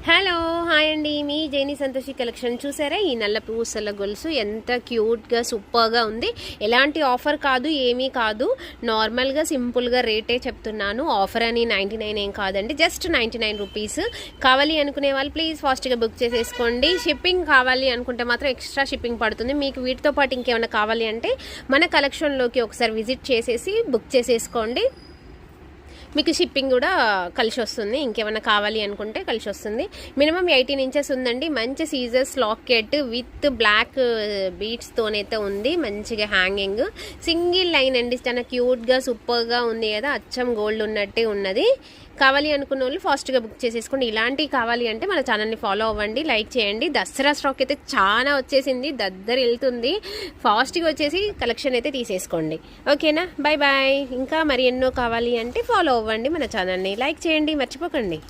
Hello hi అండి, మీ జైని Santoshi collection చూసారా? ఈ నల్ల పూసల గొలుసు ఎంత క్యూట్గా సూపర్గా ఉంది. ఎలాంటి ఆఫర్ కాదు, ఏమీ కాదు, నార్మల్గా సింపుల్గా రేటే చెప్తున్నాను. ఆఫర్ అని 99 ఏం కాదండి, జస్ట్ 99 రూపీస్. కావాలి అనుకునే వాళ్ళు ప్లీజ్ ఫాస్ట్గా బుక్ చేసేసుకోండి. షిప్పింగ్ కావాలి అనుకుంటే మాత్రం ఎక్స్ట్రా షిప్పింగ్ పడుతుంది. మీకు వీటితో పాటు ఇంకేమైనా కావాలి అంటే మన కలెక్షన్లోకి ఒకసారి విజిట్ చేసేసి బుక్ చేసేసుకోండి. మీకు షిప్పింగ్ కూడా కలిసి వస్తుంది. ఇంకేమైనా కావాలి అనుకుంటే కలిసి వస్తుంది. మినిమం 18 ఇంచెస్ ఉందండి. మంచి సీజర్స్ లాకెట్ విత్ బ్లాక్ బీట్స్తోనైతే ఉంది. మంచిగా హ్యాంగింగ్ సింగిల్ లైన్ అండి. చాలా క్యూట్గా సూపర్గా ఉంది కదా, అచ్చం గోల్డ్ ఉన్నట్టే ఉన్నది. కావాలి అనుకున్న వాళ్ళు ఫాస్ట్గా బుక్ చేసేసుకోండి. ఇలాంటివి కావాలి అంటే మన ఛానల్ని ఫాలో అవ్వండి, లైక్ చేయండి. దసరా స్టాక్ అయితే చాలా వచ్చేసింది, దద్దరు వెళ్తుంది. ఫాస్ట్గా వచ్చేసి కలెక్షన్ అయితే తీసేసుకోండి. ఓకేనా, బాయ్ బాయ్. ఇంకా మరి ఎన్నో కావాలి అంటే ఫాలో అవ్వండి మన ఛానల్ని, లైక్ చేయండి మర్చిపోకండి.